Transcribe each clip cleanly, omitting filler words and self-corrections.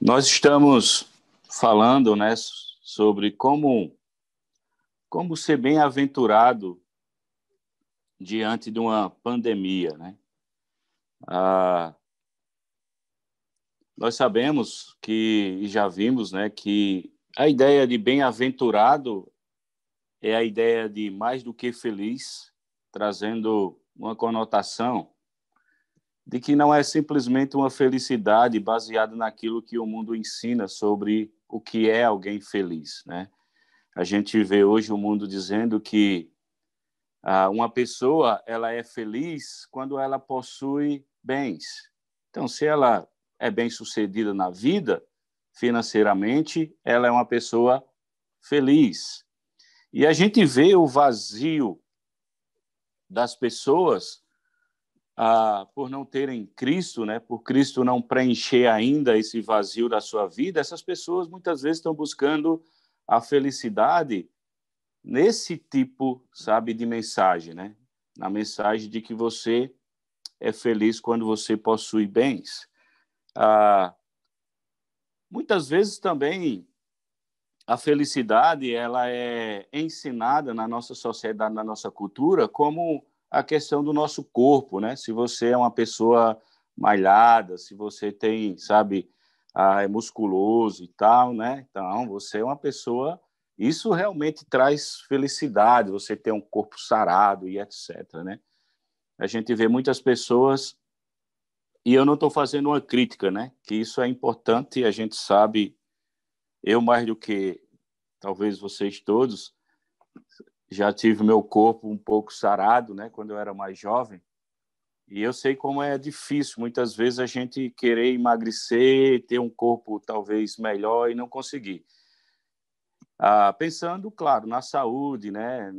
Nós estamos falando, né, sobre como ser bem-aventurado diante de uma pandemia, né? Ah, nós sabemos que, e já vimos, né, que a ideia de bem-aventurado é a ideia de mais do que feliz, trazendo uma conotação de que não é simplesmente uma felicidade baseada naquilo que o mundo ensina sobre o que é alguém feliz, né? A gente vê hoje o mundo dizendo que uma pessoa ela é feliz quando ela possui bens. Então, se ela é bem-sucedida na vida, financeiramente, ela é uma pessoa feliz. E a gente vê o vazio das pessoas por não terem Cristo, né? Por Cristo não preencher ainda esse vazio da sua vida, essas pessoas muitas vezes estão buscando a felicidade nesse tipo, sabe, de mensagem, né? Na mensagem de que você é feliz quando você possui bens. Muitas vezes também a felicidade ela é ensinada na nossa sociedade, na nossa cultura, como a questão do nosso corpo, né? Se você é uma pessoa malhada, se você tem, sabe, é musculoso e tal, né? Então, você é uma pessoa... Isso realmente traz felicidade, você ter um corpo sarado e etc, né? A gente vê muitas pessoas, e eu não estou fazendo uma crítica, né? Que isso é importante, a gente sabe, eu mais do que talvez vocês todos, já tive meu corpo um pouco sarado, né, quando eu era mais jovem, e eu sei como é difícil, muitas vezes, a gente querer emagrecer, ter um corpo talvez melhor e não conseguir. Pensando, claro, na saúde, né,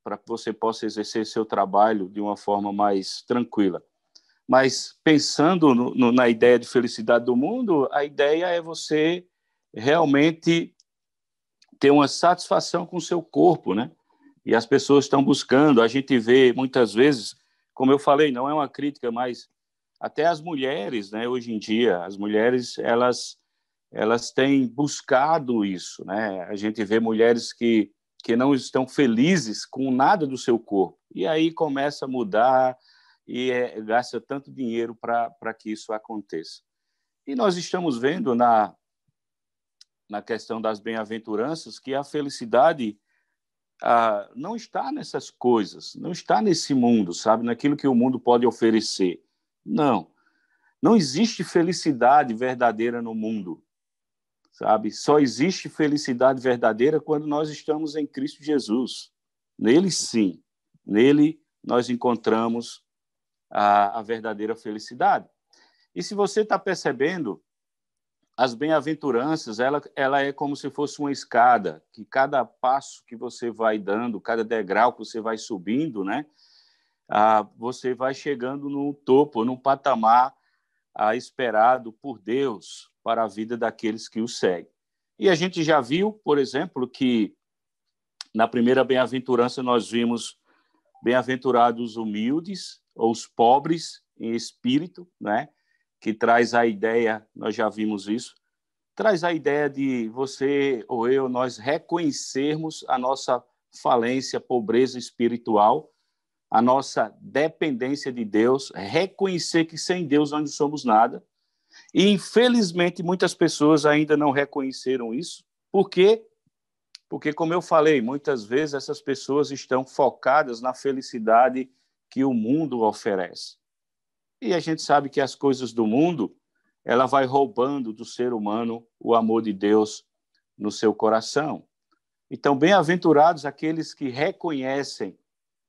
para que você possa exercer seu trabalho de uma forma mais tranquila. Mas pensando na ideia de felicidade do mundo, a ideia é você realmente ter uma satisfação com o seu corpo, né? E as pessoas estão buscando, a gente vê muitas vezes, como eu falei, não é uma crítica, mas até as mulheres, né, hoje em dia, as mulheres, elas têm buscado isso, né? A gente vê mulheres que não estão felizes com nada do seu corpo. E aí começa a mudar e gasta tanto dinheiro para que isso aconteça. E nós estamos vendo na questão das bem-aventuranças que a felicidade não está nessas coisas, não está nesse mundo, sabe? Naquilo que o mundo pode oferecer. Não. Não existe felicidade verdadeira no mundo, sabe? Só existe felicidade verdadeira quando nós estamos em Cristo Jesus. Nele, sim. Nele, nós encontramos a verdadeira felicidade. E se você está percebendo, as bem-aventuranças, ela é como se fosse uma escada, que cada passo que você vai dando, cada degrau que você vai subindo, né, você vai chegando no topo, num patamar esperado por Deus para a vida daqueles que o seguem. E a gente já viu, por exemplo, que na primeira bem-aventurança nós vimos bem-aventurados os humildes, ou os pobres em espírito, né, que traz a ideia, nós já vimos isso, traz a ideia de você ou eu, nós reconhecermos a nossa falência, pobreza espiritual, a nossa dependência de Deus, reconhecer que sem Deus nós não somos nada. E, infelizmente, muitas pessoas ainda não reconheceram isso. Por quê? Porque, como eu falei, muitas vezes essas pessoas estão focadas na felicidade que o mundo oferece. E a gente sabe que as coisas do mundo, ela vai roubando do ser humano o amor de Deus no seu coração. Então, bem-aventurados aqueles que reconhecem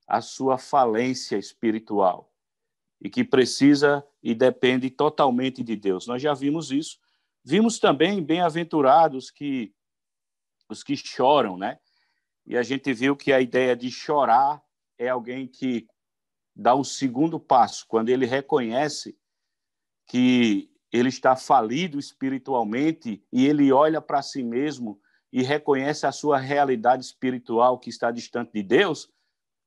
a sua falência espiritual e que precisa e depende totalmente de Deus. Nós já vimos isso. Vimos também bem-aventurados os que choram, né? E a gente viu que a ideia de chorar é alguém que dá o segundo passo, quando ele reconhece que ele está falido espiritualmente e ele olha para si mesmo e reconhece a sua realidade espiritual que está distante de Deus,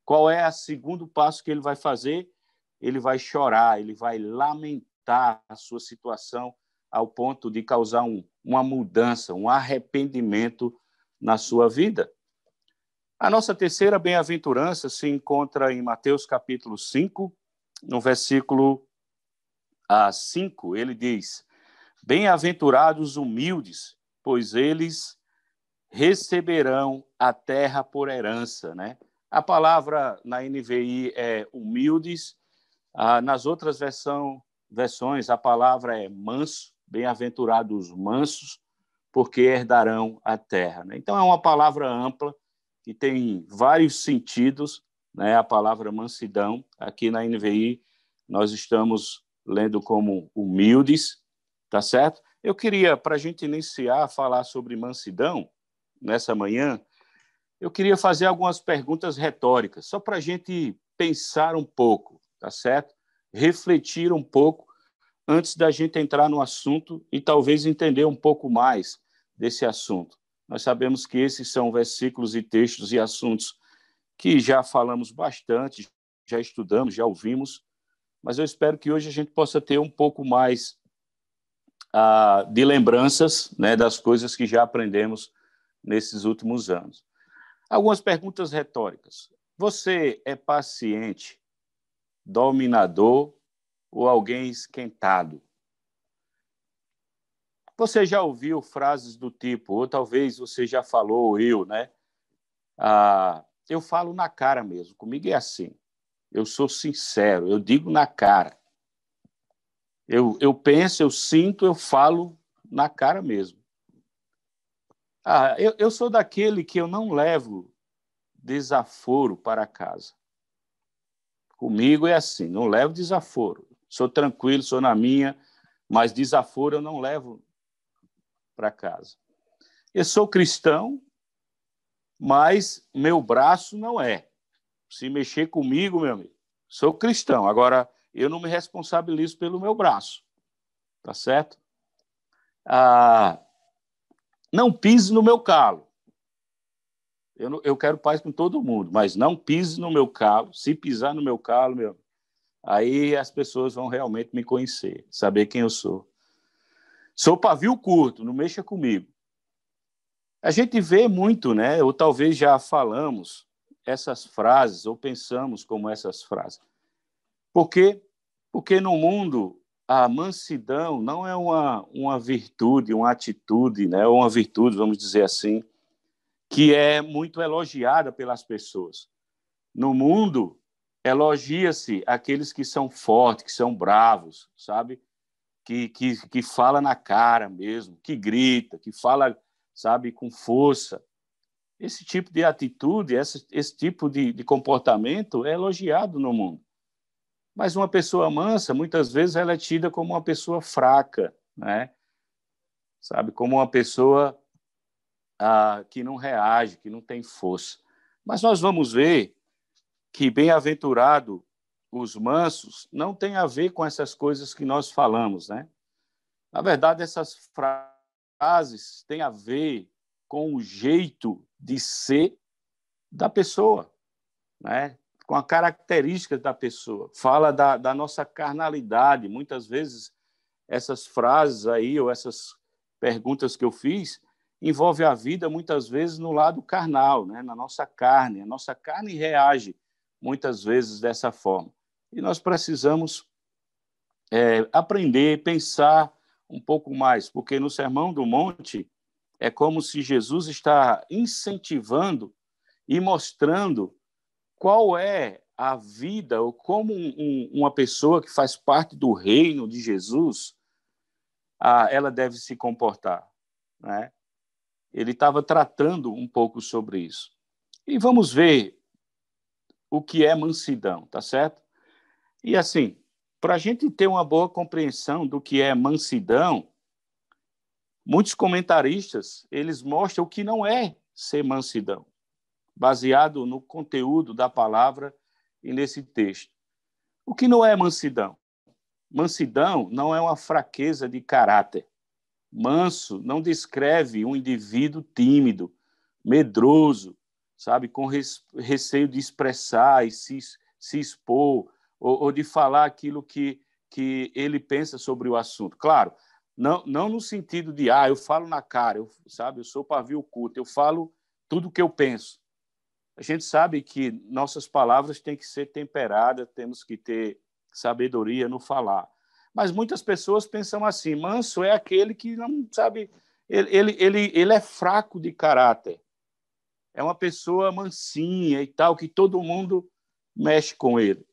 qual é o segundo passo que ele vai fazer? Ele vai chorar, ele vai lamentar a sua situação ao ponto de causar uma mudança, um arrependimento na sua vida. A nossa terceira bem-aventurança se encontra em Mateus capítulo 5, no versículo 5, ele diz: bem-aventurados humildes, pois eles receberão a terra por herança, né? A palavra na NVI é humildes, nas outras versões a palavra é manso, bem-aventurados mansos, porque herdarão a terra, né? Então é uma palavra ampla que tem vários sentidos, né? A palavra mansidão, aqui na NVI nós estamos lendo como humildes, tá certo? Eu queria, para a gente iniciar a falar sobre mansidão, nessa manhã, eu queria fazer algumas perguntas retóricas, só para a gente pensar um pouco, tá certo? Refletir um pouco antes da gente entrar no assunto e talvez entender um pouco mais desse assunto. Nós sabemos que esses são versículos e textos e assuntos que já falamos bastante, já estudamos, já ouvimos, mas eu espero que hoje a gente possa ter um pouco mais de lembranças, né, das coisas que já aprendemos nesses últimos anos. Algumas perguntas retóricas. Você é paciente, dominador ou alguém esquentado? Você já ouviu frases do tipo, ou talvez você já falou, ou eu, né? Eu falo na cara mesmo, comigo é assim. Eu sou sincero, eu digo na cara. Eu penso, eu sinto, eu falo na cara mesmo. Eu sou daquele que eu não levo desaforo para casa. Comigo é assim, não levo desaforo. Sou tranquilo, sou na minha, mas desaforo eu não levo para casa. Eu sou cristão, mas meu braço não é. Se mexer comigo, meu amigo, sou cristão. Agora, eu não me responsabilizo pelo meu braço, tá certo? Não pise no meu calo. Eu quero paz com todo mundo, mas não pise no meu calo. Se pisar no meu calo, meu, aí as pessoas vão realmente me conhecer, saber quem eu sou. Sou pavio curto, não mexa comigo. A gente vê muito, né? Ou talvez já falamos essas frases, ou pensamos como essas frases. Por quê? Porque no mundo a mansidão não é uma virtude, uma atitude, né? Ou uma virtude, vamos dizer assim, que é muito elogiada pelas pessoas. No mundo, elogia-se aqueles que são fortes, que são bravos, sabe? Que fala na cara mesmo, que grita, que fala, sabe, com força. Esse tipo de atitude, esse tipo de comportamento é elogiado no mundo. Mas uma pessoa mansa, muitas vezes, ela é tida como uma pessoa fraca, né? Sabe, como uma pessoa que não reage, que não tem força. Mas nós vamos ver que bem-aventurado os mansos não tem a ver com essas coisas que nós falamos, né? Na verdade, essas frases têm a ver com o jeito de ser da pessoa, né? Com a característica da pessoa. Fala da nossa carnalidade. Muitas vezes, essas frases aí, ou essas perguntas que eu fiz, envolvem a vida, muitas vezes, no lado carnal, né? Na nossa carne. A nossa carne reage, muitas vezes, dessa forma. E nós precisamos aprender, pensar um pouco mais, porque no Sermão do Monte é como se Jesus está incentivando e mostrando qual é a vida, ou como uma pessoa que faz parte do reino de Jesus, ela deve se comportar, né? Ele estava tratando um pouco sobre isso. E vamos ver o que é mansidão, tá certo? E assim, para a gente ter uma boa compreensão do que é mansidão, muitos comentaristas, eles mostram o que não é ser mansidão, baseado no conteúdo da palavra e nesse texto. O que não é mansidão? Mansidão não é uma fraqueza de caráter. Manso não descreve um indivíduo tímido, medroso, sabe, com receio de expressar e se expor, ou de falar aquilo que ele pensa sobre o assunto. Claro, Não no sentido de, eu falo na cara, eu sou pavio curto, eu falo tudo o que eu penso. A gente sabe que nossas palavras têm que ser temperadas, temos que ter sabedoria no falar. Mas muitas pessoas pensam assim, manso é aquele que não sabe, ele é fraco de caráter, é uma pessoa mansinha e tal, que todo mundo mexe com ele.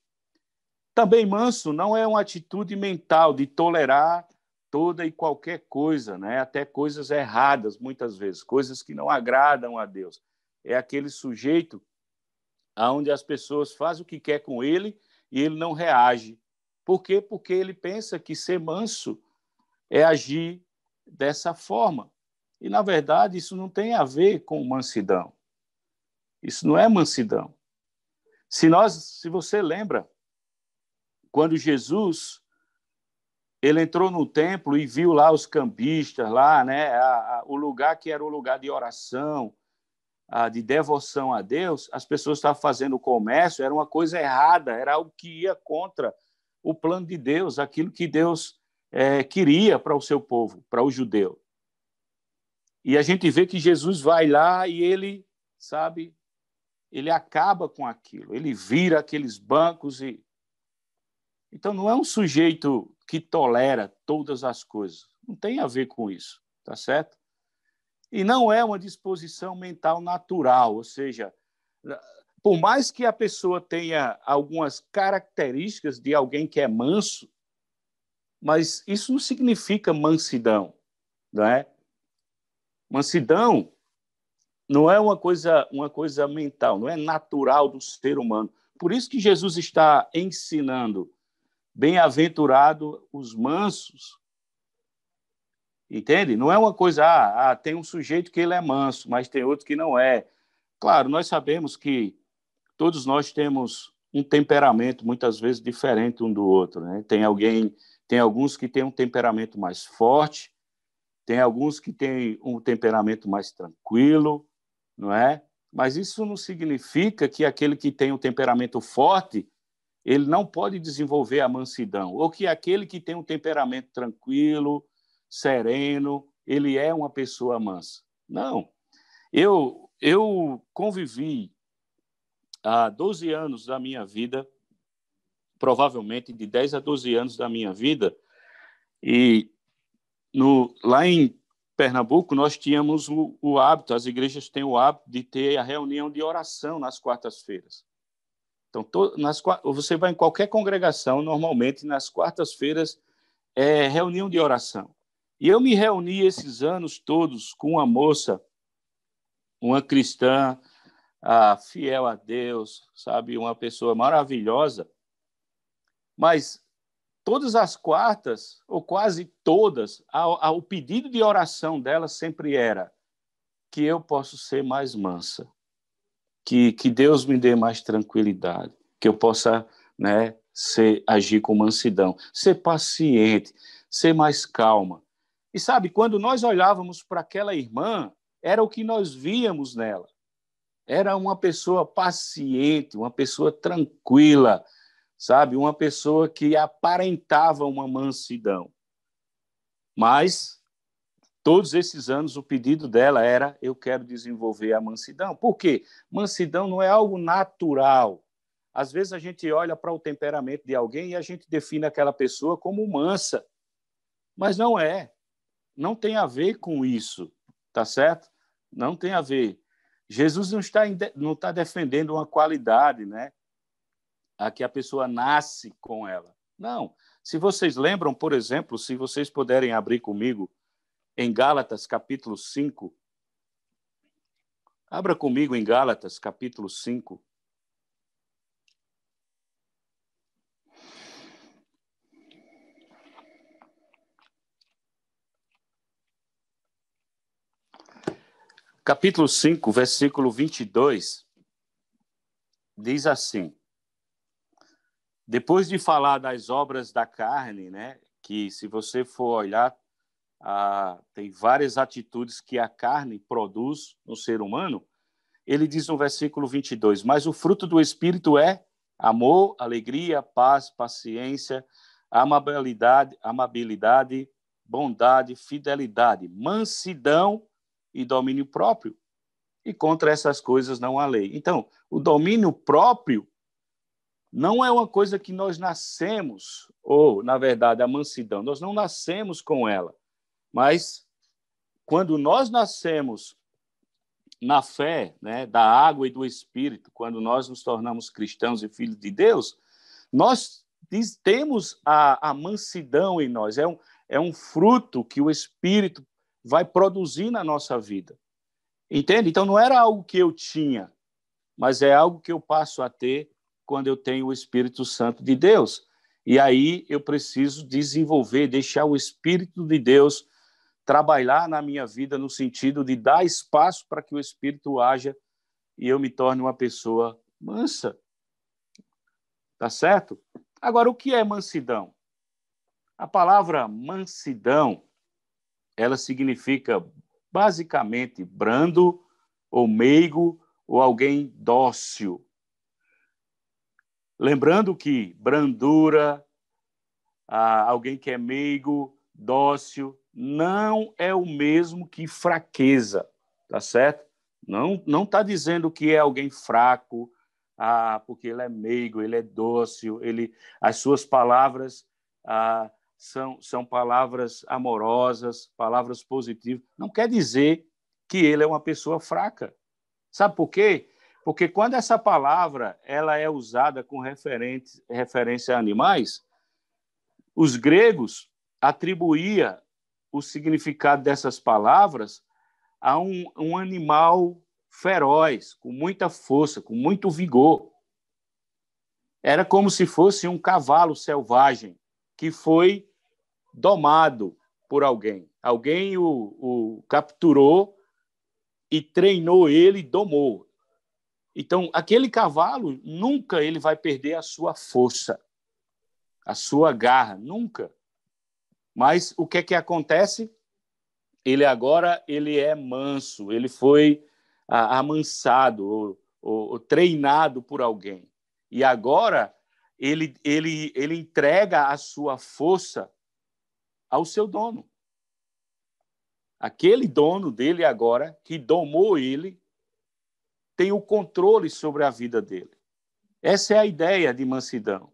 Também manso não é uma atitude mental de tolerar toda e qualquer coisa, né? Até coisas erradas, muitas vezes, coisas que não agradam a Deus. É aquele sujeito onde as pessoas fazem o que quer com ele e ele não reage. Por quê? Porque ele pensa que ser manso é agir dessa forma. E, na verdade, isso não tem a ver com mansidão. Isso não é mansidão. Se você lembra, quando Jesus ele entrou no templo e viu lá os cambistas, lá, né, o lugar que era o lugar de oração, de devoção a Deus, as pessoas estavam fazendo comércio, era uma coisa errada, era algo que ia contra o plano de Deus, aquilo que Deus queria para o seu povo, para o judeu. E a gente vê que Jesus vai lá e ele, sabe, ele acaba com aquilo, ele vira aqueles bancos e... Então, não é um sujeito que tolera todas as coisas, não tem a ver com isso, tá certo? E não é uma disposição mental natural, ou seja, por mais que a pessoa tenha algumas características de alguém que é manso, mas isso não significa mansidão, não é? Mansidão não é uma coisa mental, não é natural do ser humano. Por isso que Jesus está ensinando, bem-aventurado os mansos, entende? Não é uma coisa, tem um sujeito que ele é manso, mas tem outro que não é. Claro, nós sabemos que todos nós temos um temperamento muitas vezes diferente um do outro, né? Tem alguns que têm um temperamento mais forte, tem alguns que têm um temperamento mais tranquilo, não é? Mas isso não significa que aquele que tem um temperamento forte, ele não pode desenvolver a mansidão, ou que aquele que tem um temperamento tranquilo, sereno, ele é uma pessoa mansa. Não. Eu convivi há 12 anos da minha vida, provavelmente de 10 a 12 anos da minha vida, e lá em Pernambuco nós tínhamos o hábito, as igrejas têm o hábito de ter a reunião de oração nas quartas-feiras. Então, você vai em qualquer congregação, normalmente nas quartas-feiras é reunião de oração. E eu me reuni esses anos todos com uma moça, uma cristã, fiel a Deus, sabe, uma pessoa maravilhosa, mas todas as quartas, ou quase todas, o pedido de oração dela sempre era que eu possa ser mais mansa, que Deus me dê mais tranquilidade, que eu possa, né, agir com mansidão, ser paciente, ser mais calma. E sabe, quando nós olhávamos para aquela irmã, era o que nós víamos nela. Era uma pessoa paciente, uma pessoa tranquila, sabe? Uma pessoa que aparentava uma mansidão. Mas, todos esses anos, o pedido dela era: eu quero desenvolver a mansidão. Por quê? Mansidão não é algo natural. Às vezes a gente olha para o temperamento de alguém e a gente define aquela pessoa como mansa. Mas não é. Não tem a ver com isso, tá certo? Não tem a ver. Jesus não está defendendo uma qualidade, né? A que a pessoa nasce com ela. Não. Se vocês lembram, por exemplo, se vocês puderem abrir comigo em Gálatas, capítulo 5. Abra comigo em Gálatas, capítulo 5. Capítulo 5, versículo 22, diz assim: depois de falar das obras da carne, né, que se você for olhar, tem várias atitudes que a carne produz no ser humano, ele diz no versículo 22, mas o fruto do Espírito é amor, alegria, paz, paciência, amabilidade, bondade, fidelidade, mansidão e domínio próprio. E contra essas coisas não há lei. Então, o domínio próprio não é uma coisa que nós nascemos, ou, na verdade, a mansidão, nós não nascemos com ela. Mas, quando nós nascemos na fé, né, da água e do Espírito, quando nós nos tornamos cristãos e filhos de Deus, nós temos a mansidão em nós. É um fruto que o Espírito vai produzir na nossa vida. Entende? Então, não era algo que eu tinha, mas é algo que eu passo a ter quando eu tenho o Espírito Santo de Deus. E aí eu preciso desenvolver, deixar o Espírito de Deus trabalhar na minha vida no sentido de dar espaço para que o Espírito haja e eu me torne uma pessoa mansa. Tá certo? Agora, o que é mansidão? A palavra mansidão, ela significa basicamente brando ou meigo ou alguém dócil. Lembrando que brandura, alguém que é meigo, dócil, não é o mesmo que fraqueza, tá certo? Não está dizendo que é alguém fraco, porque ele é meigo, ele é dócil, as suas palavras são palavras amorosas, palavras positivas. Não quer dizer que ele é uma pessoa fraca. Sabe por quê? Porque quando essa palavra ela é usada com referência a animais, os gregos atribuíam o significado dessas palavras a um animal feroz, com muita força, com muito vigor. Era como se fosse um cavalo selvagem que foi domado por alguém. Alguém o capturou e treinou ele, domou. Então, aquele cavalo, nunca ele vai perder a sua força, a sua garra, nunca. Mas o que é que acontece? Ele agora é manso, ele foi amansado ou treinado por alguém. E agora ele entrega a sua força ao seu dono. Aquele dono dele agora, que domou ele, tem o controle sobre a vida dele. Essa é a ideia de mansidão.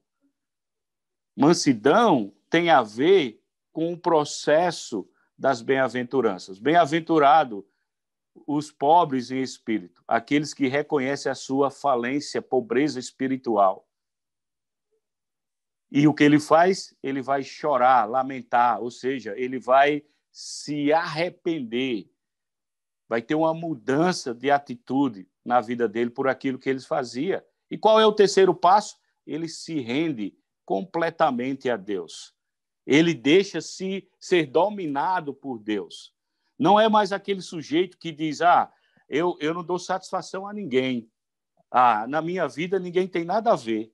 Mansidão tem a ver com o processo das bem-aventuranças. Bem-aventurado os pobres em espírito, aqueles que reconhecem a sua falência, pobreza espiritual. E o que ele faz? Ele vai chorar, lamentar, ou seja, ele vai se arrepender, vai ter uma mudança de atitude na vida dele por aquilo que ele fazia. E qual é o terceiro passo? Ele se rende completamente a Deus. Ele deixa-se ser dominado por Deus. Não é mais aquele sujeito que diz, eu não dou satisfação a ninguém. Na minha vida ninguém tem nada a ver.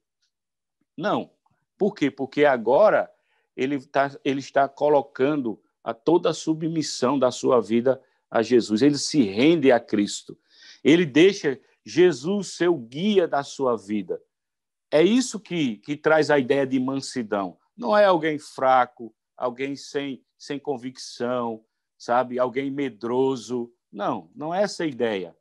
Não. Por quê? Porque agora ele está colocando a toda a submissão da sua vida a Jesus. Ele se rende a Cristo. Ele deixa Jesus ser o guia da sua vida. É isso que traz a ideia de mansidão. Não é alguém fraco, alguém sem convicção, sabe? Alguém medroso. Não é essa a ideia.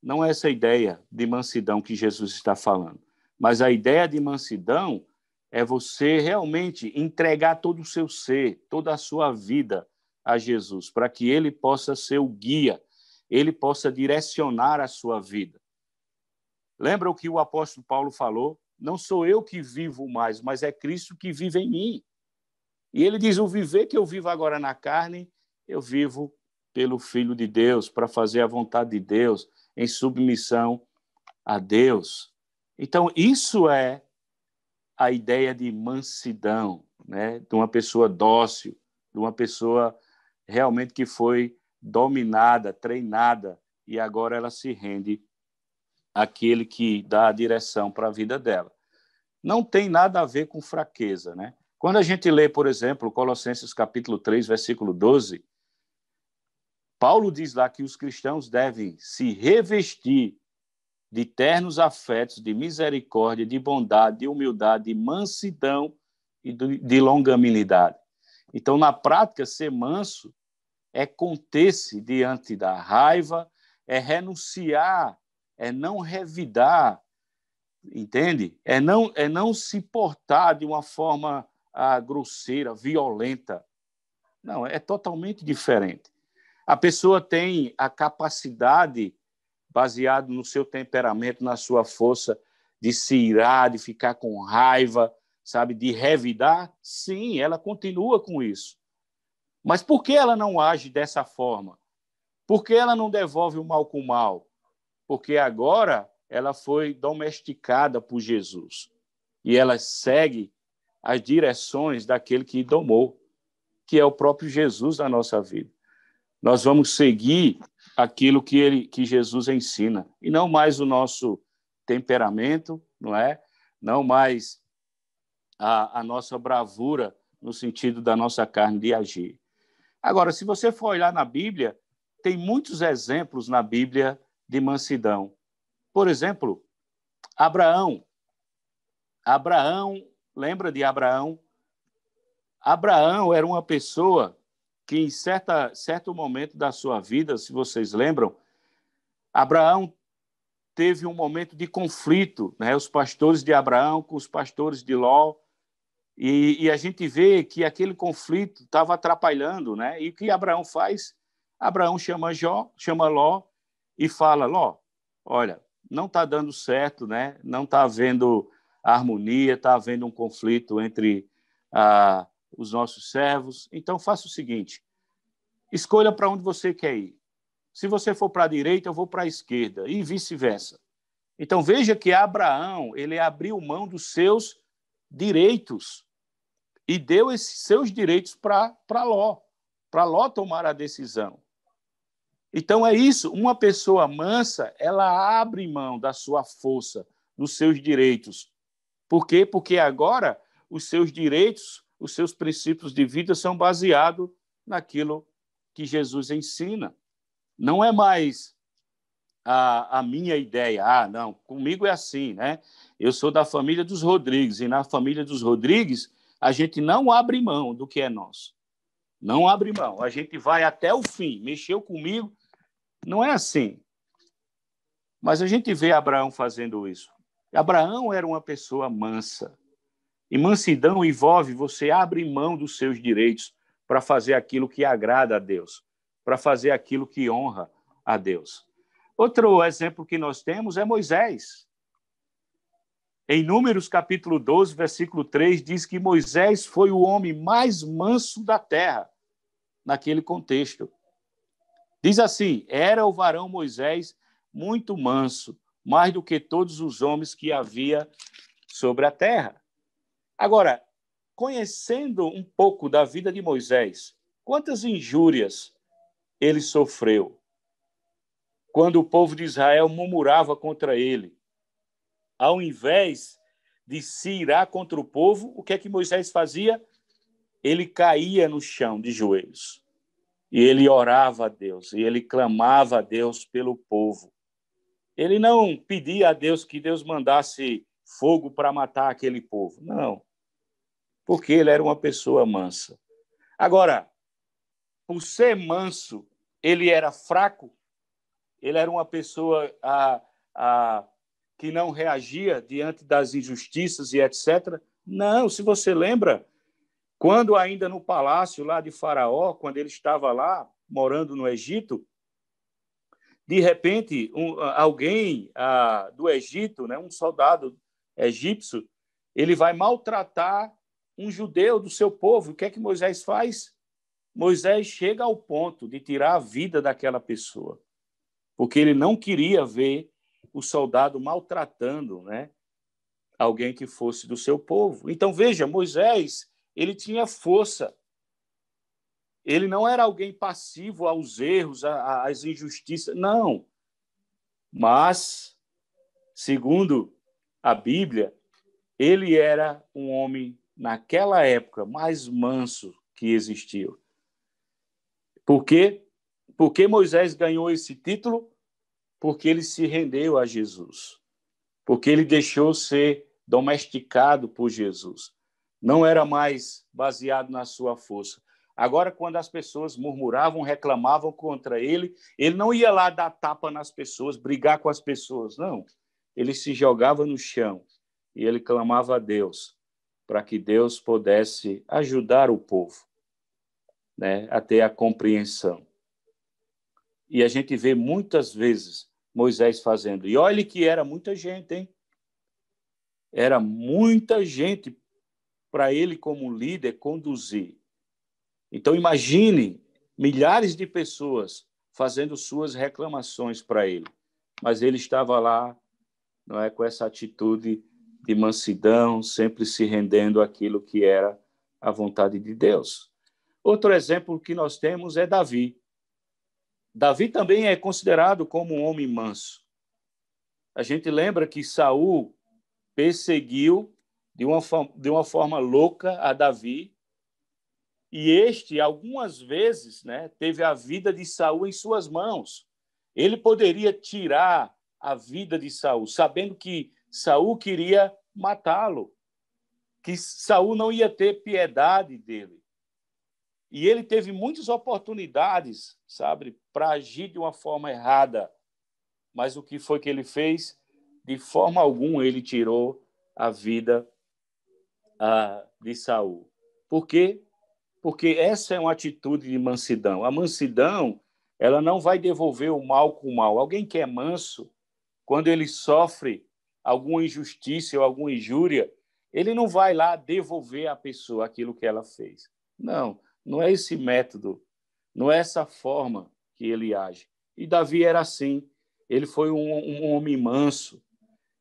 Não é essa a ideia de mansidão que Jesus está falando. Mas a ideia de mansidão é você realmente entregar todo o seu ser, toda a sua vida a Jesus, para que ele possa ser o guia, ele possa direcionar a sua vida. Lembra o que o apóstolo Paulo falou? Não sou eu que vivo mais, mas é Cristo que vive em mim. E ele diz, o viver que eu vivo agora na carne, eu vivo pelo Filho de Deus, para fazer a vontade de Deus, em submissão a Deus. Então, isso é a ideia de mansidão, né? De uma pessoa dócil, de uma pessoa realmente que foi dominada, treinada, e agora ela se rende àquele que dá a direção para a vida dela. Não tem nada a ver com fraqueza, né? Quando a gente lê, por exemplo, Colossenses capítulo 3, versículo 12, Paulo diz lá que os cristãos devem se revestir de ternos afetos, de misericórdia, de bondade, de humildade, de mansidão e de longanimidade. Então, na prática, ser manso é conter-se diante da raiva, é renunciar, é não revidar, entende? É não se portar de uma forma grosseira, violenta. Não, é totalmente diferente. A pessoa tem a capacidade, baseado no seu temperamento, na sua força, de se irar, de ficar com raiva, sabe, de revidar. Sim, ela continua com isso. Mas por que ela não age dessa forma? Por que ela não devolve o mal com o mal? Porque agora ela foi domesticada por Jesus e ela segue as direções daquele que domou, que é o próprio Jesus na nossa vida. Nós vamos seguir aquilo que Jesus ensina e não mais o nosso temperamento, não é? Não mais a nossa bravura no sentido da nossa carne de agir. Agora, se você for olhar na Bíblia, tem muitos exemplos na Bíblia de mansidão. Por exemplo, Abraão. Abraão, lembra de Abraão? Abraão era uma pessoa que, em certo momento da sua vida, se vocês lembram, Abraão teve um momento de conflito, né? Os pastores de Abraão com os pastores de Ló, e a gente vê que aquele conflito estava atrapalhando, né? E o que Abraão faz? Abraão chama Ló e fala: Ló, olha, não está dando certo, né? Não está havendo harmonia, está havendo um conflito entre os nossos servos. Então, faça o seguinte: escolha para onde você quer ir. Se você for para a direita, eu vou para a esquerda, e vice-versa. Então, veja que Abraão, ele abriu mão dos seus direitos e deu esses seus direitos para Ló tomar a decisão. Então, é isso, uma pessoa mansa, ela abre mão da sua força, dos seus direitos. Por quê? Porque agora os seus direitos, os seus princípios de vida são baseados naquilo que Jesus ensina. Não é mais a minha ideia. Não, comigo é assim, né? Eu sou da família dos Rodrigues, e na família dos Rodrigues a gente não abre mão do que é nosso. Não abre mão. A gente vai até o fim. Mexeu comigo, não é assim. Mas a gente vê Abraão fazendo isso. Abraão era uma pessoa mansa. E mansidão envolve você abrir mão dos seus direitos para fazer aquilo que agrada a Deus, para fazer aquilo que honra a Deus. Outro exemplo que nós temos é Moisés. Em Números, capítulo 12, versículo 3, diz que Moisés foi o homem mais manso da terra, naquele contexto. Diz assim: era o varão Moisés muito manso, mais do que todos os homens que havia sobre a terra. Agora, conhecendo um pouco da vida de Moisés, quantas injúrias ele sofreu quando o povo de Israel murmurava contra ele? Ao invés de se irar contra o povo, o que é que Moisés fazia? Ele caía no chão de joelhos. E ele orava a Deus, e ele clamava a Deus pelo povo. Ele não pedia a Deus que Deus mandasse fogo para matar aquele povo. Não, porque ele era uma pessoa mansa. Agora, por ser manso, ele era fraco? Ele era uma pessoa que não reagia diante das injustiças e etc. Não, se você lembra, quando ainda no palácio lá de Faraó, quando ele estava lá, morando no Egito, de repente, alguém do Egito, né, um soldado egípcio, ele vai maltratar um judeu do seu povo. O que é que Moisés faz? Moisés chega ao ponto de tirar a vida daquela pessoa, porque ele não queria ver o soldado maltratando, né, alguém que fosse do seu povo. Então, veja, Moisés, ele tinha força. Ele não era alguém passivo aos erros, às injustiças, não. Mas, segundo a Bíblia, ele era um homem, naquela época, mais manso que existiu. Por quê? Porque Moisés ganhou esse título? Porque ele se rendeu a Jesus. Porque ele deixou ser domesticado por Jesus. Não era mais baseado na sua força. Agora, quando as pessoas murmuravam, reclamavam contra ele, ele não ia lá dar tapa nas pessoas, brigar com as pessoas, não. Ele se jogava no chão e ele clamava a Deus para que Deus pudesse ajudar o povo, né, a ter a compreensão. E a gente vê muitas vezes Moisés fazendo. E olhe que era muita gente, hein? Era muita gente para ele, como líder, conduzir. Então, imagine milhares de pessoas fazendo suas reclamações para ele. Mas ele estava lá, não é, com essa atitude de mansidão, sempre se rendendo àquilo que era a vontade de Deus. Outro exemplo que nós temos é Davi. Davi também é considerado como um homem manso. A gente lembra que Saul perseguiu de uma forma louca a Davi, e este, algumas vezes, né, teve a vida de Saul em suas mãos. Ele poderia tirar a vida de Saul, sabendo que Saul queria matá-lo, que Saul não ia ter piedade dele. E ele teve muitas oportunidades, sabe, para agir de uma forma errada. Mas o que foi que ele fez? De forma alguma ele tirou a vida de Saul. Por quê? Porque essa é uma atitude de mansidão. A mansidão, ela não vai devolver o mal com o mal. Alguém que é manso, quando ele sofre alguma injustiça ou alguma injúria, ele não vai lá devolver à pessoa aquilo que ela fez. Não, não é esse método, não é essa forma que ele age. E Davi era assim. Ele foi um homem manso.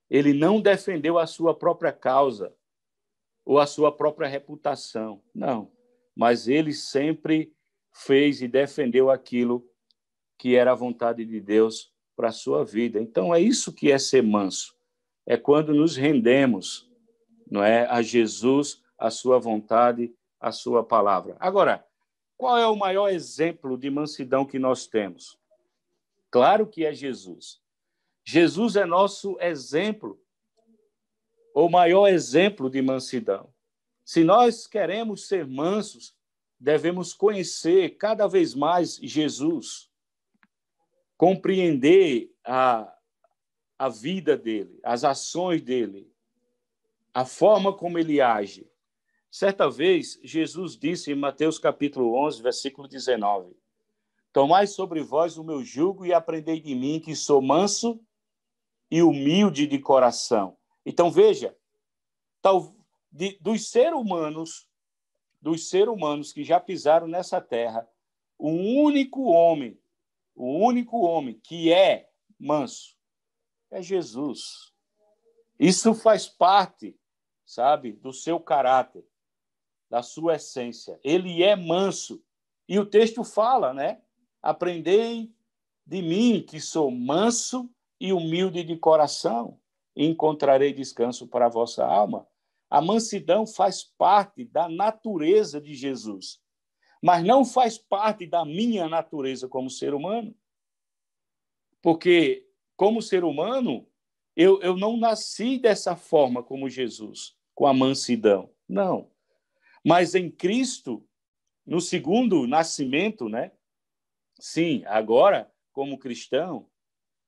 Ele não defendeu a sua própria causa ou a sua própria reputação. Não. Mas ele sempre fez e defendeu aquilo que era a vontade de Deus para a sua vida. Então, é isso que é ser manso. É quando nos rendemos, não é, a Jesus, a sua vontade, a sua palavra. Agora, qual é o maior exemplo de mansidão que nós temos? Claro que é Jesus. Jesus é nosso exemplo, o maior exemplo de mansidão. Se nós queremos ser mansos, devemos conhecer cada vez mais Jesus, compreender a vida dele, as ações dele, a forma como ele age. Certa vez, Jesus disse em Mateus capítulo 11, versículo 19, tomai sobre vós o meu jugo e aprendei de mim, que sou manso e humilde de coração. Então, veja, dos seres humanos que já pisaram nessa terra, o único homem que é manso é Jesus. Isso faz parte, sabe, do seu caráter, da sua essência. Ele é manso. E o texto fala, né? Aprendei de mim, que sou manso e humilde de coração, e encontrarei descanso para a vossa alma. A mansidão faz parte da natureza de Jesus, mas não faz parte da minha natureza como ser humano. Porque, como ser humano, eu não nasci dessa forma como Jesus, com a mansidão. Não. Mas em Cristo, no segundo nascimento, né? Sim, agora, como cristão,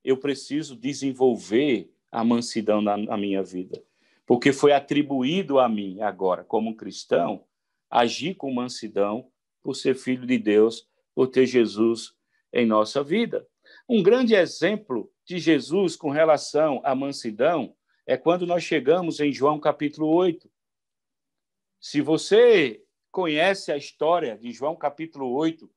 eu preciso desenvolver a mansidão na minha vida. Porque foi atribuído a mim, agora, como cristão, agir com mansidão por ser filho de Deus, por ter Jesus em nossa vida. Um grande exemplo de Jesus com relação à mansidão é quando nós chegamos em João capítulo 8. Se você conhece a história de João capítulo 8,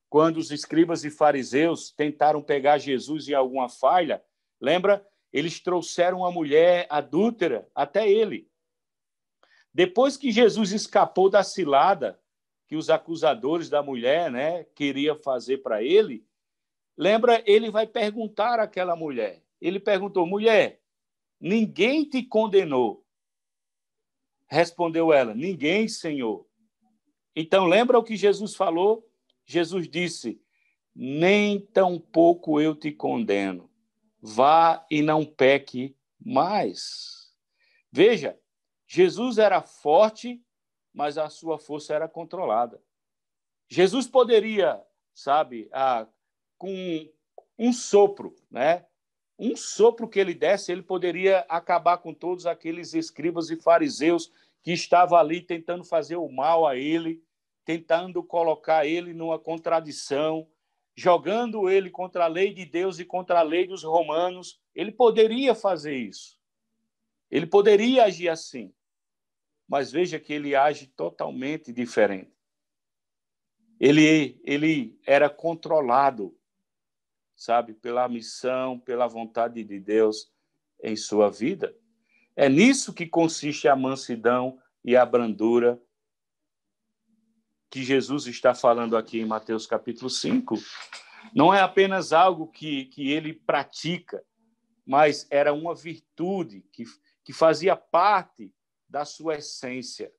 quando os escribas e fariseus tentaram pegar Jesus em alguma falha, lembra? Eles trouxeram uma mulher adúltera até ele. Depois que Jesus escapou da cilada que os acusadores da mulher, né, queriam fazer para ele, lembra? Ele vai perguntar àquela mulher. Ele perguntou, mulher, ninguém te condenou? Respondeu ela, ninguém, Senhor. Então, lembra o que Jesus falou? Jesus disse, nem tampouco eu te condeno. Vá e não peque mais. Veja, Jesus era forte, mas a sua força era controlada. Jesus poderia, sabe, com um sopro, né? Um sopro que ele desse, ele poderia acabar com todos aqueles escribas e fariseus que estavam ali tentando fazer o mal a ele, tentando colocar ele numa contradição, jogando ele contra a lei de Deus e contra a lei dos romanos. Ele poderia fazer isso. Ele poderia agir assim. Mas veja que ele age totalmente diferente. Ele era controlado, sabe, pela missão, pela vontade de Deus em sua vida. É nisso que consiste a mansidão e a brandura que Jesus está falando aqui em Mateus capítulo 5. Não é apenas algo que ele pratica, mas era uma virtude que fazia parte da sua essência.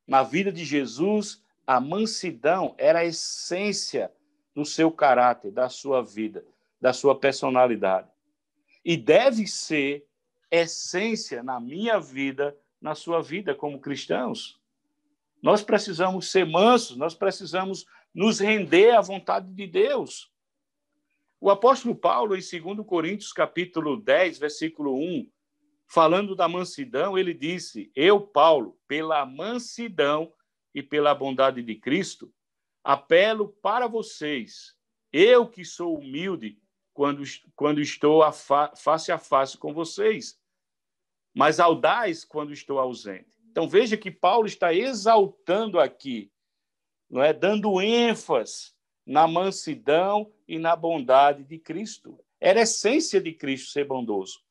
Na vida de Jesus, a mansidão era a essência do seu caráter, da sua vida, da sua personalidade. E deve ser essência na minha vida, na sua vida como cristãos. Nós precisamos ser mansos, nós precisamos nos render à vontade de Deus. O apóstolo Paulo, em 2 Coríntios, capítulo 10, versículo 1, falando da mansidão, ele disse: eu, Paulo, pela mansidão e pela bondade de Cristo, apelo para vocês, eu que sou humilde quando estou face a face com vocês, mas audaz quando estou ausente. Então veja que Paulo está exaltando aqui, não é, dando ênfase na mansidão e na bondade de Cristo. Era a essência de Cristo ser bondoso.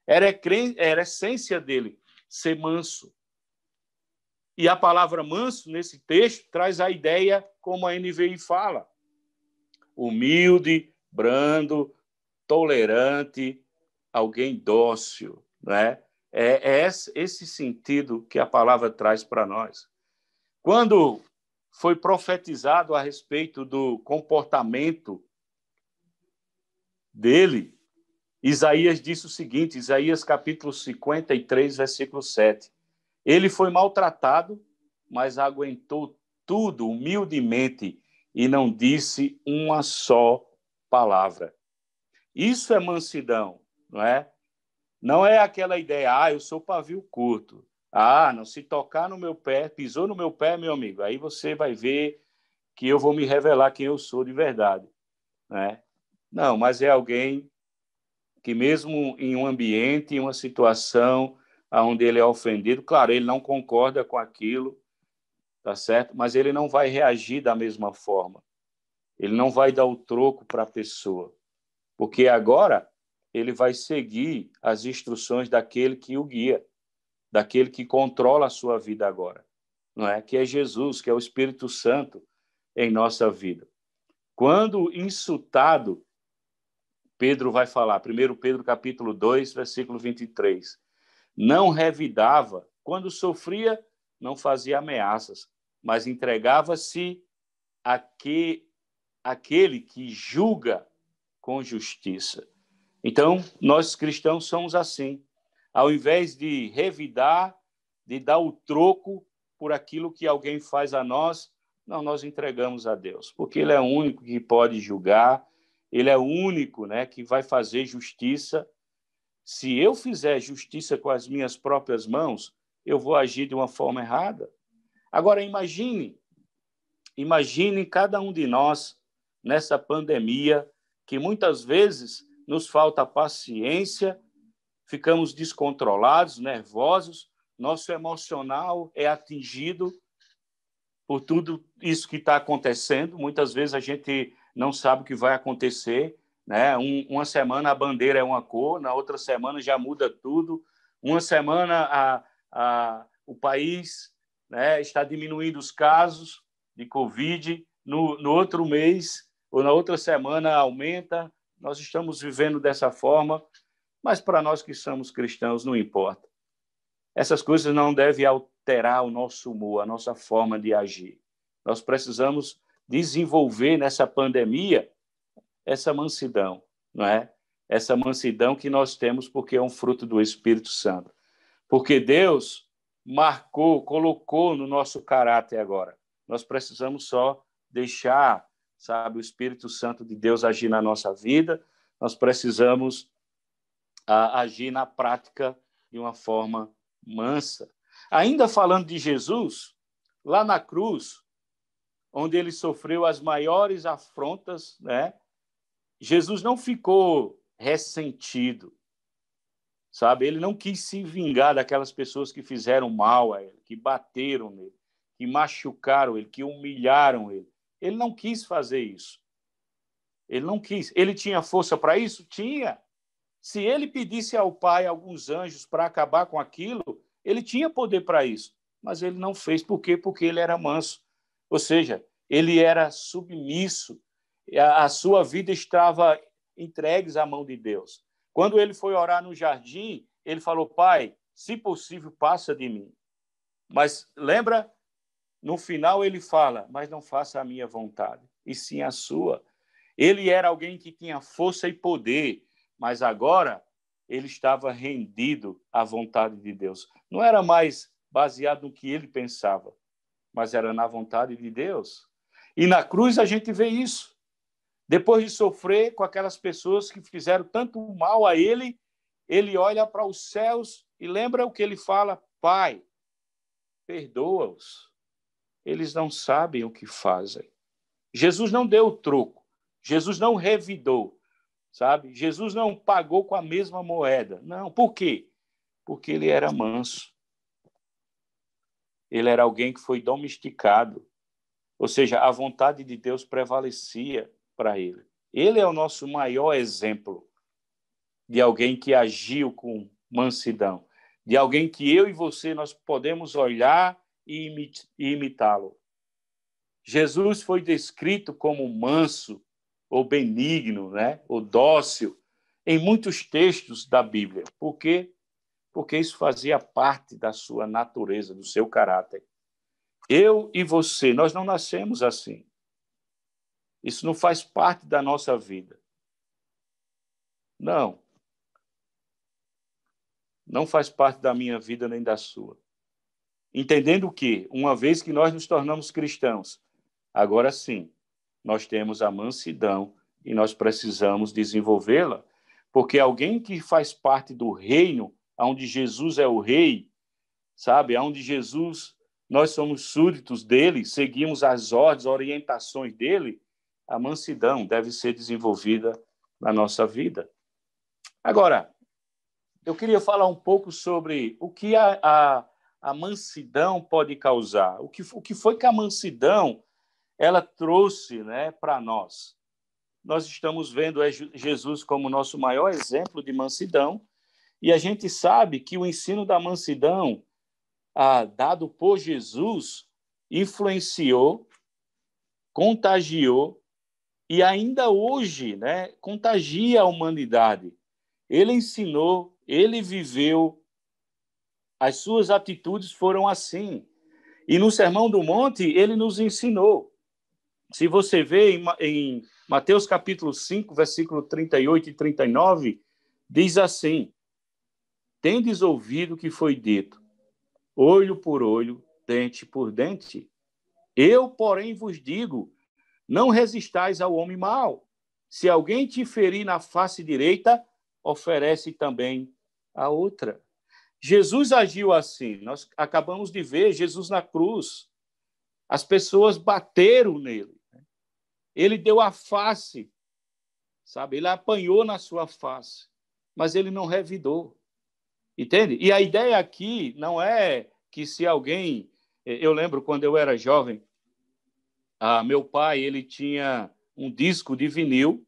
Era a essência dele ser manso. E a palavra manso, nesse texto, traz a ideia, como a NVI fala, humilde, brando, tolerante, alguém dócil, né? É esse sentido que a palavra traz para nós. Quando foi profetizado a respeito do comportamento dele, Isaías disse o seguinte, Isaías capítulo 53, versículo 7. Ele foi maltratado, mas aguentou tudo humildemente e não disse uma só palavra. Isso é mansidão, não é? Não é aquela ideia, eu sou pavio curto. Não, se tocar no meu pé, pisou no meu pé, meu amigo, aí você vai ver que eu vou me revelar quem eu sou de verdade, né? Não, mas é alguém que mesmo em um ambiente, em uma situação onde ele é ofendido, claro, ele não concorda com aquilo, tá certo? Mas ele não vai reagir da mesma forma. Ele não vai dar o troco para a pessoa, porque agora ele vai seguir as instruções daquele que o guia, daquele que controla a sua vida agora, não é? Que é Jesus, que é o Espírito Santo em nossa vida. Quando insultado, Pedro vai falar, 1 Pedro capítulo 2, versículo 23, não revidava, quando sofria, não fazia ameaças, mas entregava-se àquele que julga com justiça. Então, nós cristãos somos assim. Ao invés de revidar, de dar o troco por aquilo que alguém faz a nós, não, nós entregamos a Deus, porque Ele é o único que pode julgar, Ele é o único, né, que vai fazer justiça. Se eu fizer justiça com as minhas próprias mãos, eu vou agir de uma forma errada. Agora, imagine cada um de nós nessa pandemia, que muitas vezes nos falta paciência, ficamos descontrolados, nervosos, nosso emocional é atingido por tudo isso que está acontecendo. Muitas vezes a gente não sabe o que vai acontecer, né? Uma semana a bandeira é uma cor, na outra semana já muda tudo. Uma semana o país, né, está diminuindo os casos de Covid, no outro mês ou na outra semana aumenta. Nós estamos vivendo dessa forma, mas para nós que somos cristãos não importa. Essas coisas não devem alterar o nosso humor, a nossa forma de agir. Nós precisamos desenvolver nessa pandemia essa mansidão, não é? Essa mansidão que nós temos porque é um fruto do Espírito Santo. Porque Deus marcou, colocou no nosso caráter agora. Nós precisamos só deixar, sabe, o Espírito Santo de Deus agir na nossa vida. Nós precisamos agir na prática de uma forma mansa. Ainda falando de Jesus, lá na cruz, onde ele sofreu as maiores afrontas, né? Jesus não ficou ressentido, sabe? Ele não quis se vingar daquelas pessoas que fizeram mal a ele, que bateram nele, que machucaram ele, que humilharam ele. Ele não quis fazer isso. Ele não quis. Ele tinha força para isso? Tinha. Se ele pedisse ao Pai alguns anjos para acabar com aquilo, ele tinha poder para isso. Mas ele não fez. Por quê? Porque ele era manso. Ou seja, ele era submisso. A sua vida estava entregue à mão de Deus. Quando ele foi orar no jardim, ele falou: Pai, se possível, passa de mim. Mas lembra, no final ele fala: mas não faça a minha vontade, e sim a sua. Ele era alguém que tinha força e poder, mas agora ele estava rendido à vontade de Deus. Não era mais baseado no que ele pensava, mas era na vontade de Deus. E na cruz a gente vê isso. Depois de sofrer com aquelas pessoas que fizeram tanto mal a ele, ele olha para os céus e lembra o que ele fala: Pai, perdoa-os. Eles não sabem o que fazem. Jesus não deu o troco. Jesus não revidou, sabe? Jesus não pagou com a mesma moeda. Não. Por quê? Porque ele era manso. Ele era alguém que foi domesticado. Ou seja, a vontade de Deus prevalecia para ele. Ele é o nosso maior exemplo de alguém que agiu com mansidão, de alguém que eu e você nós podemos olhar e imitá-lo. Jesus foi descrito como manso ou benigno, né? Ou dócil em muitos textos da Bíblia. Por quê? Porque isso fazia parte da sua natureza, do seu caráter. Eu e você, nós não nascemos assim. Isso não faz parte da nossa vida. Não. Não faz parte da minha vida nem da sua. Entendendo que, uma vez que nós nos tornamos cristãos, agora sim, nós temos a mansidão e nós precisamos desenvolvê-la, porque alguém que faz parte do reino, onde Jesus é o rei, sabe, onde Jesus, nós somos súditos dele, seguimos as ordens, orientações dele, a mansidão deve ser desenvolvida na nossa vida. Agora, eu queria falar um pouco sobre o que a mansidão pode causar. O que foi que a mansidão ela trouxe, né, para nós? Nós estamos vendo Jesus como nosso maior exemplo de mansidão, e a gente sabe que o ensino da mansidão dado por Jesus influenciou, contagiou e ainda hoje, né, contagia a humanidade. Ele ensinou, ele viveu, as suas atitudes foram assim. E no Sermão do Monte, ele nos ensinou. Se você vê em Mateus capítulo 5, versículo 38 e 39, diz assim: tendes ouvido o que foi dito, olho por olho, dente por dente. Eu, porém, vos digo, não resistais ao homem mau. Se alguém te ferir na face direita, oferece também a outra. Jesus agiu assim. Nós acabamos de ver Jesus na cruz. As pessoas bateram nele. Ele deu a face, sabe? Ele apanhou na sua face, mas ele não revidou. Entende? E a ideia aqui não é que se alguém... Eu lembro quando eu era jovem, meu pai ele tinha um disco de vinil,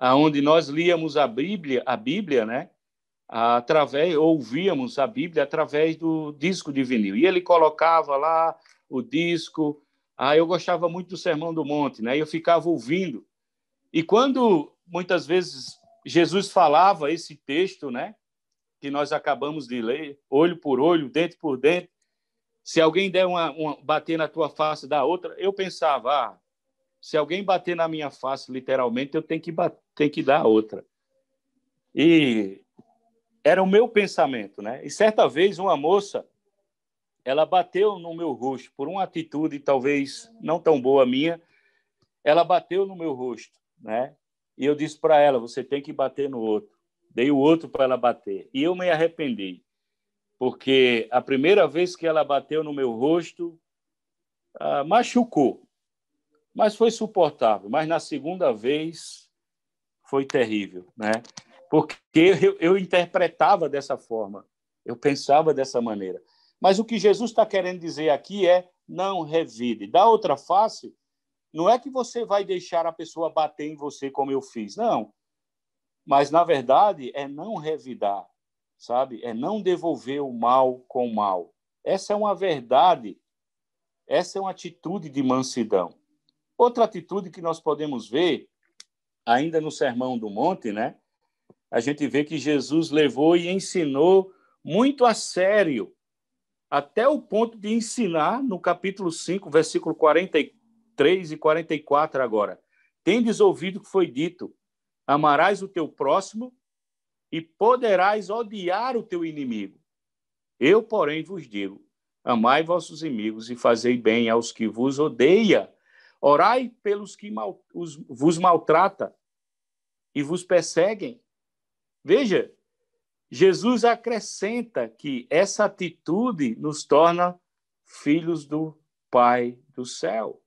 onde nós líamos a Bíblia, né? Ouvíamos a Bíblia através do disco de vinil. E ele colocava lá o disco. Eu gostava muito do Sermão do Monte, né? Eu ficava ouvindo. E quando, muitas vezes, Jesus falava esse texto, né? Que nós acabamos de ler, olho por olho, dente por dente, se alguém der bater na tua face, dá outra, eu pensava, se alguém bater na minha face, literalmente, eu tenho que dar outra. E era o meu pensamento, né? E certa vez uma moça, ela bateu no meu rosto por uma atitude talvez não tão boa minha. Ela bateu no meu rosto, né? E eu disse para ela: você tem que bater no outro. Dei o outro para ela bater. E eu me arrependi, porque a primeira vez que ela bateu no meu rosto, machucou, mas foi suportável. Mas na segunda vez foi terrível, né? Porque eu interpretava dessa forma, eu pensava dessa maneira. Mas o que Jesus está querendo dizer aqui é: não revide. Da outra face, não é que você vai deixar a pessoa bater em você como eu fiz, não. Mas, na verdade, é não revidar, sabe? É não devolver o mal com o mal. Essa é uma verdade, essa é uma atitude de mansidão. Outra atitude que nós podemos ver, ainda no Sermão do Monte, né? A gente vê que Jesus levou e ensinou muito a sério, até o ponto de ensinar, no capítulo 5, versículo 43 e 44 agora. Tendes ouvido o que foi dito: amarás o teu próximo e poderás odiar o teu inimigo. Eu, porém, vos digo: amai vossos inimigos e fazei bem aos que vos odeiam. Orai pelos que vos maltratam e vos perseguem. Veja, Jesus acrescenta que essa atitude nos torna filhos do Pai do céu,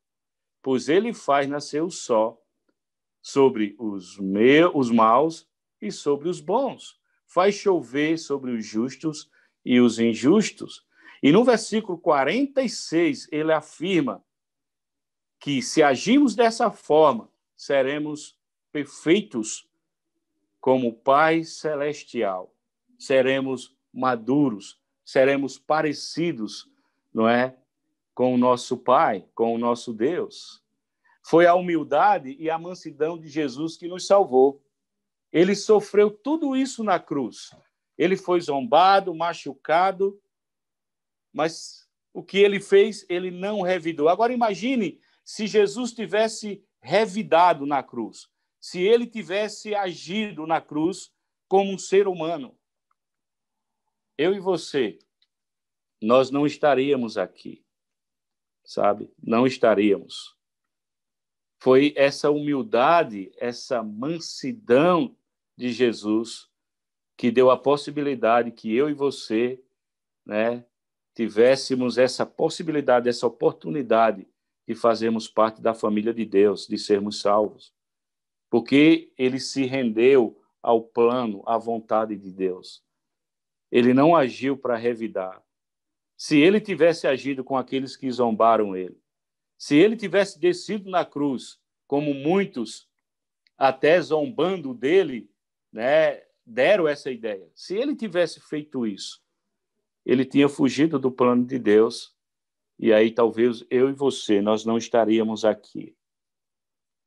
pois ele faz nascer o sol sobre os maus e sobre os bons, faz chover sobre os justos e os injustos. E no versículo 46, ele afirma que se agirmos dessa forma, seremos perfeitos como o Pai Celestial, seremos maduros, seremos parecidos, não é, com o nosso Pai, com o nosso Deus. Foi a humildade e a mansidão de Jesus que nos salvou. Ele sofreu tudo isso na cruz. Ele foi zombado, machucado, mas o que ele fez, ele não revidou. Agora imagine se Jesus tivesse revidado na cruz, se ele tivesse agido na cruz como um ser humano. Eu e você, nós não estaríamos aqui, sabe? Não estaríamos. Foi essa humildade, essa mansidão de Jesus que deu a possibilidade que eu e você, né, tivéssemos essa possibilidade, essa oportunidade de fazermos parte da família de Deus, de sermos salvos. Porque ele se rendeu ao plano, à vontade de Deus. Ele não agiu para revidar. Se ele tivesse agido com aqueles que zombaram ele, se ele tivesse descido na cruz, como muitos, até zombando dele, né, deram essa ideia. Se ele tivesse feito isso, ele tinha fugido do plano de Deus, e aí talvez eu e você, nós não estaríamos aqui.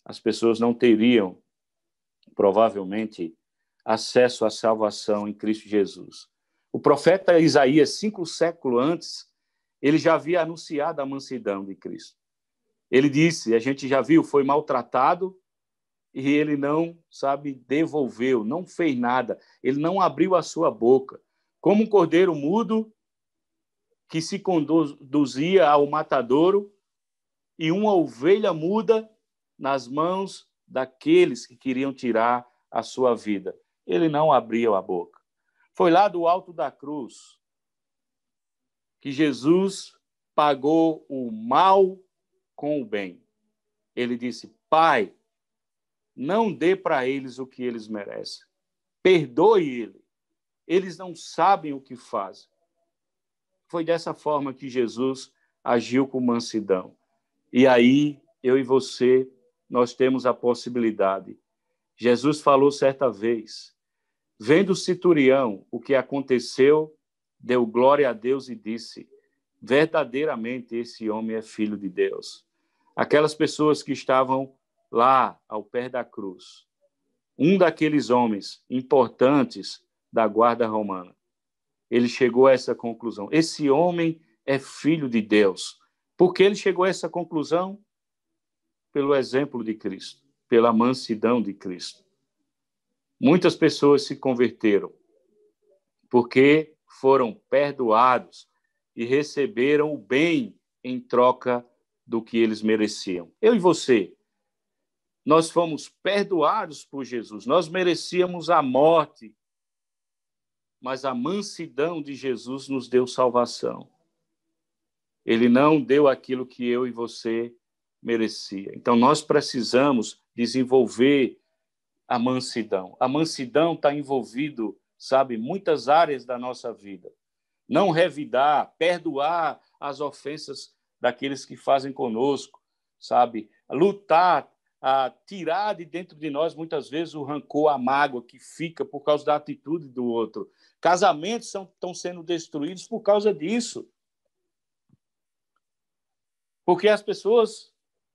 As pessoas não teriam, provavelmente, acesso à salvação em Cristo Jesus. O profeta Isaías, 5 séculos antes, ele já havia anunciado a mansidão de Cristo. Ele disse, a gente já viu, foi maltratado e ele não, devolveu, não fez nada. Ele não abriu a sua boca. Como um cordeiro mudo que se conduzia ao matadouro e uma ovelha muda nas mãos daqueles que queriam tirar a sua vida. Ele não abriu a boca. Foi lá do alto da cruz que Jesus pagou o mal com o bem. Ele disse: Pai, não dê para eles o que eles merecem. Perdoe ele. Eles não sabem o que fazem. Foi dessa forma que Jesus agiu com mansidão. E aí, eu e você, nós temos a possibilidade. Jesus falou certa vez, vendo o centurião o que aconteceu, deu glória a Deus e disse: verdadeiramente esse homem é filho de Deus. Aquelas pessoas que estavam lá ao pé da cruz, um daqueles homens importantes da guarda romana, ele chegou a essa conclusão: esse homem é filho de Deus. Por que ele chegou a essa conclusão? Pelo exemplo de Cristo, pela mansidão de Cristo. Muitas pessoas se converteram porque foram perdoados e receberam o bem em troca do que eles mereciam. Eu e você, nós fomos perdoados por Jesus, nós merecíamos a morte, mas a mansidão de Jesus nos deu salvação. Ele não deu aquilo que eu e você merecia. Então, nós precisamos desenvolver a mansidão. A mansidão está envolvido, sabe, muitas áreas da nossa vida. Não revidar, perdoar as ofensas daqueles que fazem conosco, sabe? Lutar, tirar de dentro de nós, muitas vezes, o rancor, a mágoa que fica por causa da atitude do outro. Casamentos estão sendo destruídos por causa disso. Porque as pessoas,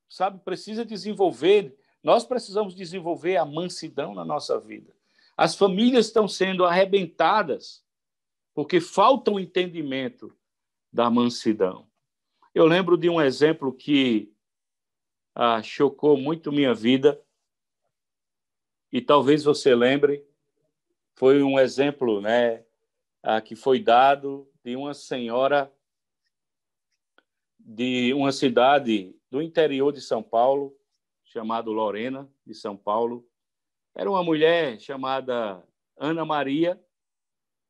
sabe, precisam desenvolver, nós precisamos desenvolver a mansidão na nossa vida. As famílias estão sendo arrebentadas porque falta o entendimento da mansidão. Eu lembro de um exemplo que chocou muito minha vida, e talvez você lembre, foi um exemplo, né, que foi dado de uma senhora de uma cidade do interior de São Paulo, chamada Lorena, de São Paulo. Era uma mulher chamada Ana Maria.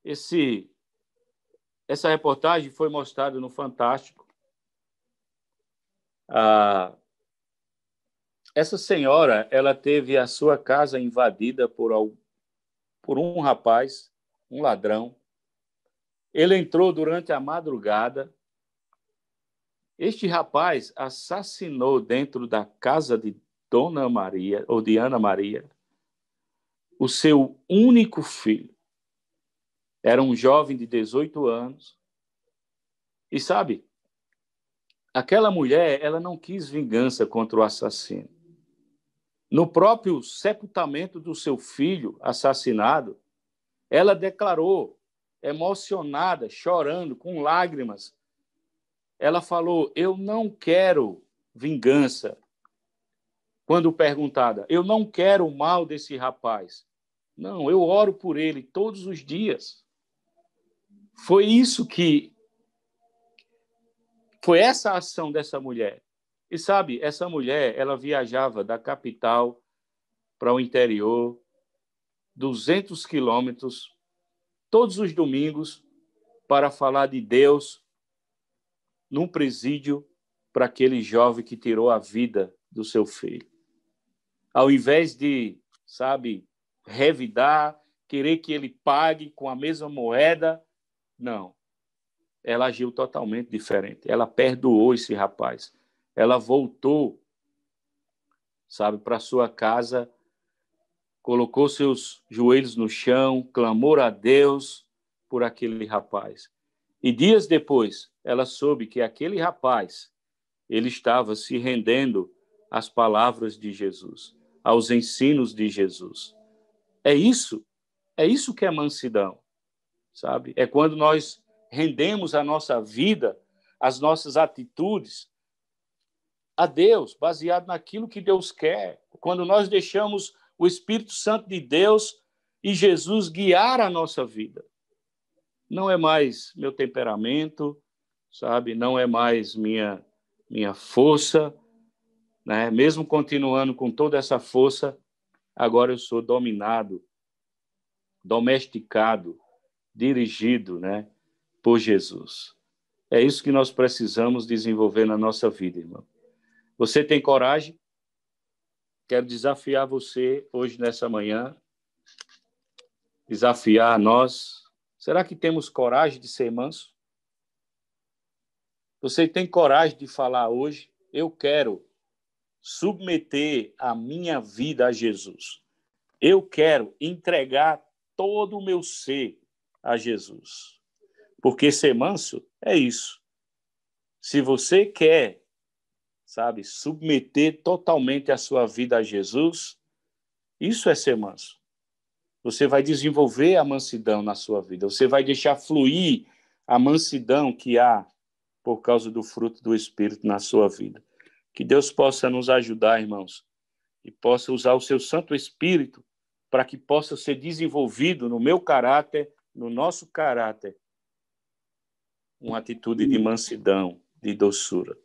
Essa reportagem foi mostrada no Fantástico. Essa senhora, ela teve a sua casa invadida por um rapaz, um ladrão. Ele entrou durante a madrugada. Este rapaz assassinou dentro da casa de Dona Maria, ou de Ana Maria, o seu único filho. Era um jovem de 18 anos. E sabe, aquela mulher, ela não quis vingança contra o assassino. No próprio sepultamento do seu filho assassinado, ela declarou, emocionada, chorando, com lágrimas, ela falou: eu não quero vingança. Quando perguntada, eu não quero o mal desse rapaz. Não, eu oro por ele todos os dias. Foi essa a ação dessa mulher. E sabe, essa mulher, ela viajava da capital para o interior, 200 quilômetros, todos os domingos, para falar de Deus num presídio para aquele jovem que tirou a vida do seu filho. Ao invés de, sabe, revidar, querer que ele pague com a mesma moeda, não. Ela agiu totalmente diferente. Ela perdoou esse rapaz. Ela voltou, sabe, para sua casa, colocou seus joelhos no chão, clamou a Deus por aquele rapaz. E dias depois, ela soube que aquele rapaz, ele estava se rendendo às palavras de Jesus, aos ensinos de Jesus. É isso que é mansidão, sabe? É quando nós rendemos a nossa vida, as nossas atitudes a Deus, baseado naquilo que Deus quer. Quando nós deixamos o Espírito Santo de Deus e Jesus guiar a nossa vida. Não é mais meu temperamento, sabe? Não é mais minha força, né? Mesmo continuando com toda essa força, agora eu sou dominado, domesticado, dirigido, né, por Jesus. É isso que nós precisamos desenvolver na nossa vida, irmão. Você tem coragem? Quero desafiar você hoje, nessa manhã, desafiar a nós. Será que temos coragem de ser manso? Você tem coragem de falar hoje: eu quero submeter a minha vida a Jesus. Eu quero entregar todo o meu ser a Jesus. Porque ser manso é isso. Se você quer, sabe, submeter totalmente a sua vida a Jesus, isso é ser manso. Você vai desenvolver a mansidão na sua vida. Você vai deixar fluir a mansidão que há por causa do fruto do Espírito na sua vida. Que Deus possa nos ajudar, irmãos, e possa usar o seu Santo Espírito para que possa ser desenvolvido no meu caráter no nosso caráter uma atitude de mansidão, de doçura.